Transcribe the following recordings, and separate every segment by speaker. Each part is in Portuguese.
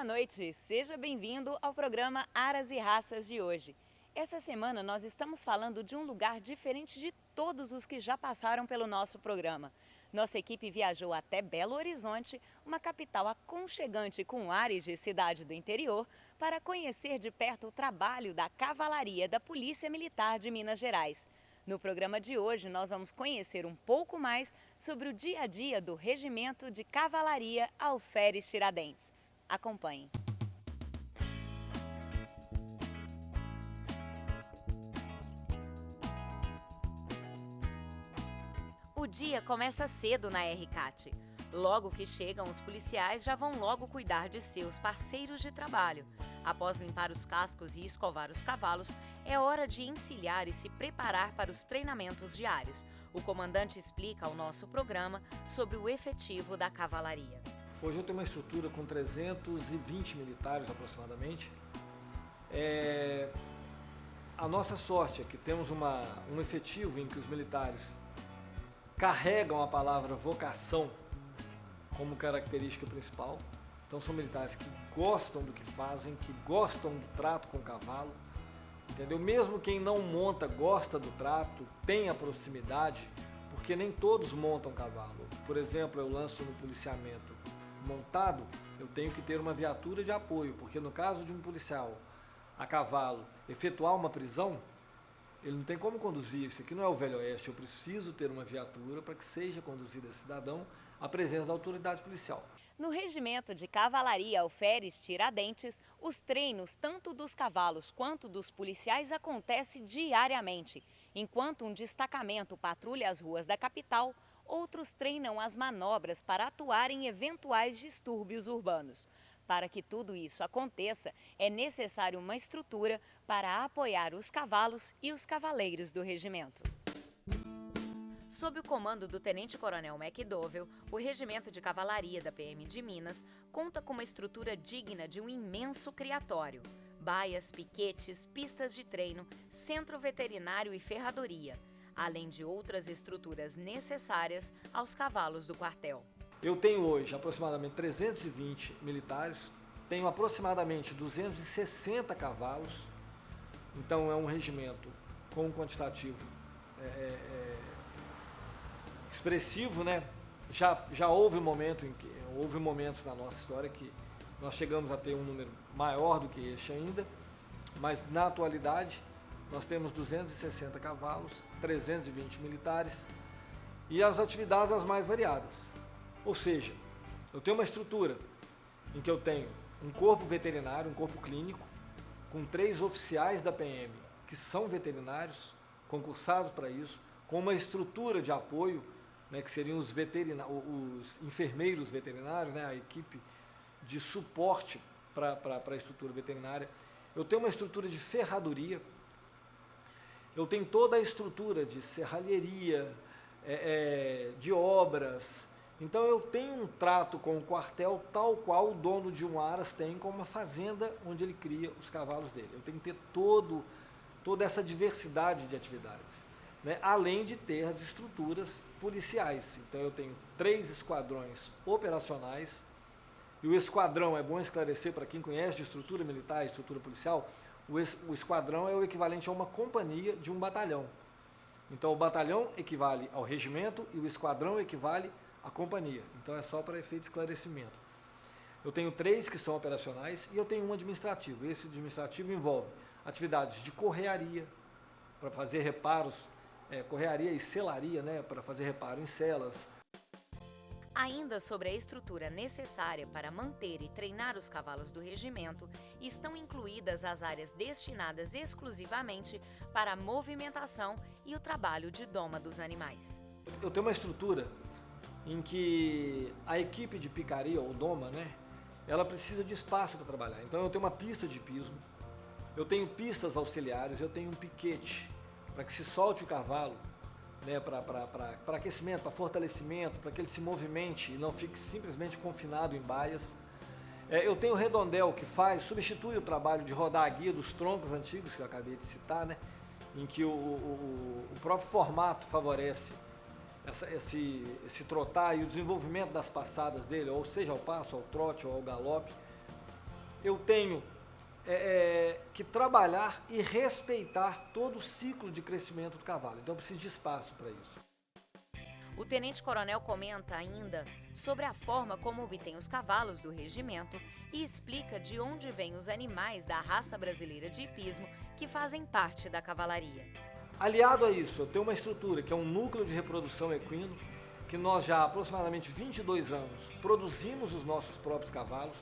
Speaker 1: noite, seja bem-vindo ao programa Aras e Raças de hoje. Essa semana nós estamos falando de um lugar diferente de todos os que já passaram pelo nosso programa. Nossa equipe viajou até Belo Horizonte, uma capital aconchegante com ares de cidade do interior, para conhecer de perto o trabalho da Cavalaria da Polícia Militar de Minas Gerais. No programa de hoje, nós vamos conhecer um pouco mais sobre o dia a dia do Regimento de Cavalaria Alferes Tiradentes. Acompanhe. O dia começa cedo na RCAT. Logo que chegam, os policiais já vão logo cuidar de seus parceiros de trabalho. Após limpar os cascos e escovar os cavalos, é hora de encilhar e se preparar para os treinamentos diários. O comandante explica ao nosso programa sobre o efetivo da cavalaria.
Speaker 2: Hoje eu tenho uma estrutura com 320 militares aproximadamente. A nossa sorte é que temos um efetivo em que os militares carregam a palavra vocação como característica principal. Então são militares que gostam do que fazem, que gostam do trato com o cavalo, entendeu? Mesmo quem não monta gosta do trato, tem a proximidade, porque nem todos montam cavalo. Por exemplo, eu lanço no policiamento montado, eu tenho que ter uma viatura de apoio, porque no caso de um policial a cavalo efetuar uma prisão, ele não tem como conduzir. Isso aqui não é o Velho Oeste, eu preciso ter uma viatura para que seja conduzida esse cidadão à presença da autoridade policial.
Speaker 1: No Regimento de Cavalaria Alferes Tiradentes, os treinos tanto dos cavalos quanto dos policiais acontecem diariamente. Enquanto um destacamento patrulha as ruas da capital, outros treinam as manobras para atuar em eventuais distúrbios urbanos. Para que tudo isso aconteça, é necessário uma estrutura para apoiar os cavalos e os cavaleiros do regimento. Sob o comando do Tenente-Coronel McDowell, o Regimento de Cavalaria da PM de Minas conta com uma estrutura digna de um imenso criatório. Baias, piquetes, pistas de treino, centro veterinário e ferradoria, além de outras estruturas necessárias aos cavalos do quartel.
Speaker 2: Eu tenho hoje aproximadamente 320 militares, tenho aproximadamente 260 cavalos, então é um regimento com um quantitativo expressivo, né? Já houve houve momentos na nossa história que nós chegamos a ter um número maior do que este ainda, mas na atualidade nós temos 260 cavalos, 320 militares e as atividades as mais variadas. Ou seja, eu tenho uma estrutura em que eu tenho um corpo veterinário, um corpo clínico, com 3 oficiais da PM que são veterinários, concursados para isso, com uma estrutura de apoio, né, que seriam os enfermeiros veterinários, né, a equipe de suporte para a estrutura veterinária. Eu tenho uma estrutura de ferradoria, eu tenho toda a estrutura de serralheria, de obras. Então eu tenho um trato com o quartel tal qual o dono de um aras tem com uma fazenda onde ele cria os cavalos dele. Eu tenho que ter toda essa diversidade de atividades, né? Além de ter as estruturas policiais. Então eu tenho 3 esquadrões operacionais, e o esquadrão, é bom esclarecer para quem conhece de estrutura militar e estrutura policial, o esquadrão é o equivalente a uma companhia de um batalhão. Então o batalhão equivale ao regimento e o esquadrão equivale à companhia. Então é só para efeito de esclarecimento. Eu tenho 3 que são operacionais e eu tenho um administrativo. Esse administrativo envolve atividades de correaria, para fazer reparos, correaria e selaria, né, para fazer reparo em celas.
Speaker 1: Ainda sobre a estrutura necessária para manter e treinar os cavalos do regimento, estão incluídas as áreas destinadas exclusivamente para a movimentação e o trabalho de doma dos animais.
Speaker 2: Eu tenho uma estrutura em que a equipe de picaria ou doma, né, ela precisa de espaço para trabalhar. Então eu tenho uma pista de piso, eu tenho pistas auxiliares, eu tenho um piquete para que se solte o cavalo, né, para aquecimento, para fortalecimento, para que ele se movimente e não fique simplesmente confinado em baias. Eu tenho o redondel que substitui o trabalho de rodar a guia dos troncos antigos que eu acabei de citar, né, em que o próprio formato favorece esse trotar e o desenvolvimento das passadas dele, ou seja, ao passo, ao trote ou ao galope. eu tenho que trabalhar e respeitar todo o ciclo de crescimento do cavalo. Então eu preciso de espaço para isso.
Speaker 1: O tenente-coronel comenta ainda sobre a forma como obtém os cavalos do regimento e explica de onde vêm os animais da raça brasileira de hipismo que fazem parte da cavalaria.
Speaker 2: Aliado a isso, eu tenho uma estrutura que é um núcleo de reprodução equino, que nós já há aproximadamente 22 anos produzimos os nossos próprios cavalos.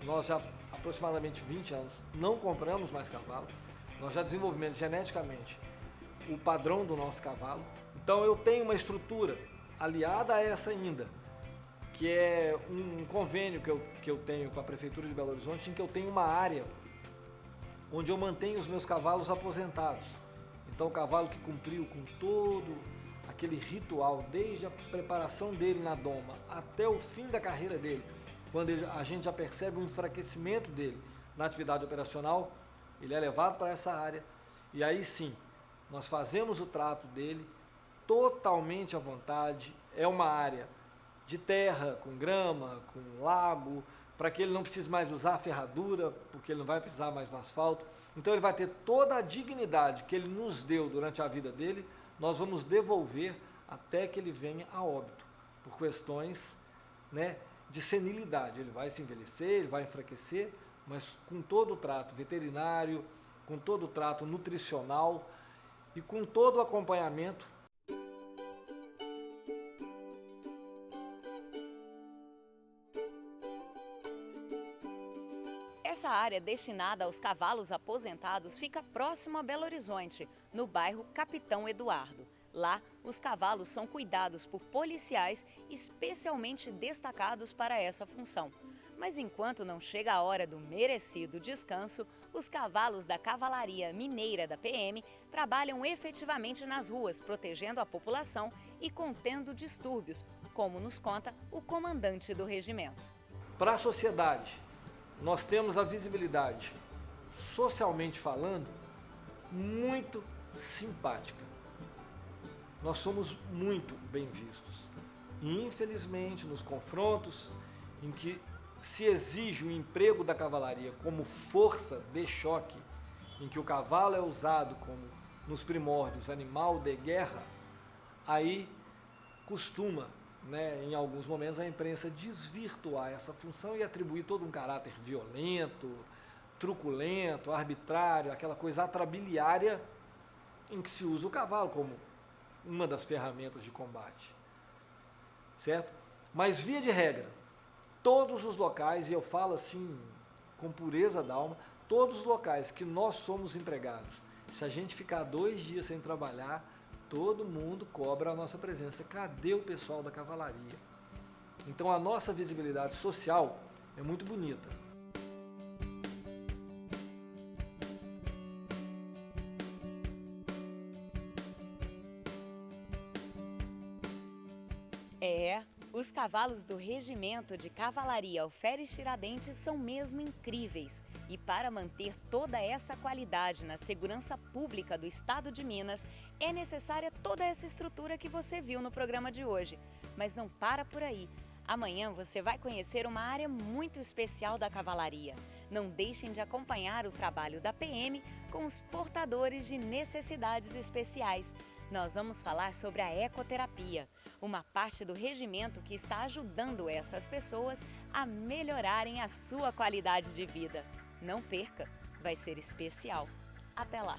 Speaker 2: Nós já há aproximadamente 20 anos não compramos mais cavalo. Nós já desenvolvemos geneticamente o padrão do nosso cavalo. Então eu tenho uma estrutura aliada a essa ainda, que é um convênio que eu tenho com a Prefeitura de Belo Horizonte, em que eu tenho uma área onde eu mantenho os meus cavalos aposentados. Então o cavalo que cumpriu com todo aquele ritual, desde a preparação dele na doma até o fim da carreira dele, quando a gente já percebe um enfraquecimento dele na atividade operacional, ele é levado para essa área e aí sim, nós fazemos o trato dele totalmente à vontade. É uma área de terra, com grama, com lago, para que ele não precise mais usar ferradura, porque ele não vai precisar mais no asfalto. Então ele vai ter toda a dignidade que ele nos deu durante a vida dele, nós vamos devolver até que ele venha a óbito, por questões, né, de senilidade. Ele vai se envelhecer, ele vai enfraquecer, mas com todo o trato veterinário, com todo o trato nutricional e com todo o acompanhamento.
Speaker 1: Essa área destinada aos cavalos aposentados fica próximo a Belo Horizonte, no bairro Capitão Eduardo. Lá, os cavalos são cuidados por policiais especialmente destacados para essa função. Mas enquanto não chega a hora do merecido descanso, os cavalos da Cavalaria Mineira da PM trabalham efetivamente nas ruas, protegendo a população e contendo distúrbios, como nos conta o comandante do regimento.
Speaker 2: Para a sociedade, nós temos a visibilidade, socialmente falando, muito simpática. Nós somos muito bem vistos. E, infelizmente, nos confrontos em que se exige o emprego da cavalaria como força de choque, em que o cavalo é usado como, nos primórdios, animal de guerra, aí costuma, né, em alguns momentos, a imprensa desvirtuar essa função e atribuir todo um caráter violento, truculento, arbitrário, aquela coisa atrabiliária em que se usa o cavalo como uma das ferramentas de combate, certo? Mas, via de regra, todos os locais, e eu falo assim com pureza da alma, todos os locais que nós somos empregados, se a gente ficar 2 dias sem trabalhar, todo mundo cobra a nossa presença. Cadê o pessoal da cavalaria? Então a nossa visibilidade social é muito bonita.
Speaker 1: Os cavalos do Regimento de Cavalaria Alferes Tiradentes são mesmo incríveis. E para manter toda essa qualidade na segurança pública do estado de Minas, é necessária toda essa estrutura que você viu no programa de hoje. Mas não para por aí. Amanhã você vai conhecer uma área muito especial da cavalaria. Não deixem de acompanhar o trabalho da PM com os portadores de necessidades especiais. Nós vamos falar sobre a ecoterapia, uma parte do regimento que está ajudando essas pessoas a melhorarem a sua qualidade de vida. Não perca, vai ser especial. Até lá!